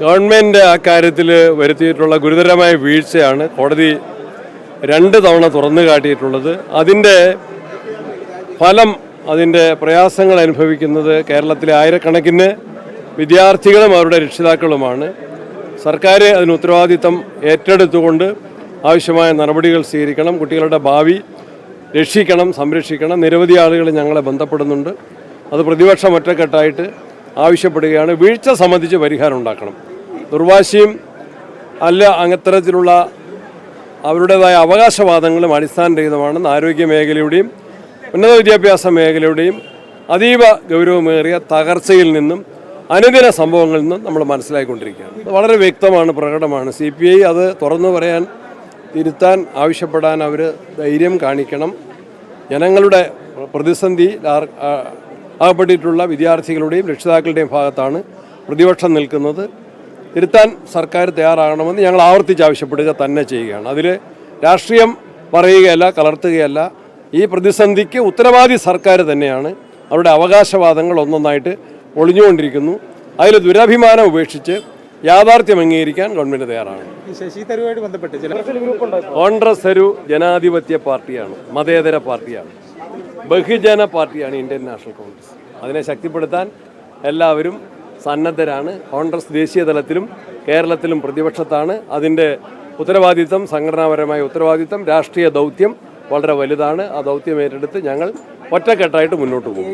Government അക്കാര്യത്തിൽ വരുത്തിയിട്ടുള്ള ഗുരുതരമായ വീഴ്ചയാണ് കോടതി 2 തവണ തുറന്നു കാട്ടിയിട്ടുള്ളത്. അതിൻ്റെ ഫലം, അതിൻ്റെ പ്രയാസങ്ങൾ അനുഭവിക്കുന്നത് കേരളത്തിലെ ആയിരക്കണക്കിന് വിദ്യാർത്ഥികളും അവരുടെ രക്ഷിതാക്കളുമാണ്. സർക്കാർ അതിന് ഉത്തരവാദിത്തം ഏറ്റെടുത്തുകൊണ്ട് ആവശ്യമായ നടപടികൾ സ്വീകരിക്കണം. കുട്ടികളുടെ ഭാവി രക്ഷിക്കണം, സംരക്ഷിക്കണം. നിരവധി ആളുകൾ ഞങ്ങളെ ബന്ധപ്പെടുന്നുണ്ട്. അത് പ്രതിപക്ഷം ഒറ്റക്കെട്ടായിട്ട് ആവശ്യപ്പെടുകയാണ്. വീഴ്ച സംബന്ധിച്ച് പരിഹാരം ഉണ്ടാക്കണം. ദുർവാശിയും അല്ല അത്തരത്തിലുള്ള അവരുടേതായ അവകാശവാദങ്ങളും അടിസ്ഥാനരഹിതമാണെന്ന് ആരോഗ്യ മേഖലയുടെയും ഉന്നത വിദ്യാഭ്യാസ മേഖലയുടെയും അതീവ ഗൗരവമേറിയ തകർച്ചയിൽ നിന്നും അനുദിന സംഭവങ്ങളിൽ നിന്നും നമ്മൾ മനസ്സിലാക്കിക്കൊണ്ടിരിക്കുകയാണ്. വളരെ വ്യക്തമാണ്, പ്രകടമാണ്. CPI അത് തുറന്നു പറയാൻ, തിരുത്താൻ, ആവശ്യപ്പെടാൻ അവർ ധൈര്യം കാണിക്കണം. ജനങ്ങളുടെ പ്രതിസന്ധി അകപ്പെട്ടിട്ടുള്ള വിദ്യാർത്ഥികളുടെയും രക്ഷിതാക്കളുടെയും ഭാഗത്താണ് പ്രതിപക്ഷം നിൽക്കുന്നത്. തിരുത്താൻ സർക്കാർ തയ്യാറാകണമെന്ന് ഞങ്ങൾ ആവർത്തിച്ച് ആവശ്യപ്പെടുക തന്നെ ചെയ്യുകയാണ്. അതിൽ രാഷ്ട്രീയം പറയുകയല്ല, കലർത്തുകയല്ല. ഈ പ്രതിസന്ധിക്ക് ഉത്തരവാദി സർക്കാർ തന്നെയാണ്. അവരുടെ അവകാശവാദങ്ങൾ ഒന്നൊന്നായിട്ട് ഒളിഞ്ഞുകൊണ്ടിരിക്കുന്നു. അതിൽ ദുരഭിമാനം ഉപേക്ഷിച്ച് യാഥാർത്ഥ്യം അംഗീകരിക്കാൻ ഗവൺമെൻറ് തയ്യാറാണ്. കോൺഗ്രസ് ഒരു ജനാധിപത്യ പാർട്ടിയാണ്, മതേതര പാർട്ടിയാണ്, ബഹുജന പാർട്ടിയാണ് ഇന്ത്യൻ നാഷണൽ കോൺഗ്രസ്. അതിനെ ശക്തിപ്പെടുത്താൻ എല്ലാവരും സന്നദ്ധരാണ്. കോൺഗ്രസ് ദേശീയ തലത്തിലും കേരളത്തിലും പ്രതിപക്ഷത്താണ്. അതിൻ്റെ ഉത്തരവാദിത്തം, സംഘടനാപരമായ ഉത്തരവാദിത്തം, രാഷ്ട്രീയ ദൗത്യം വളരെ വലുതാണ്. ആ ദൗത്യം ഏറ്റെടുത്ത് ഞങ്ങൾ ഒറ്റക്കെട്ടായിട്ട് മുന്നോട്ട് പോകും.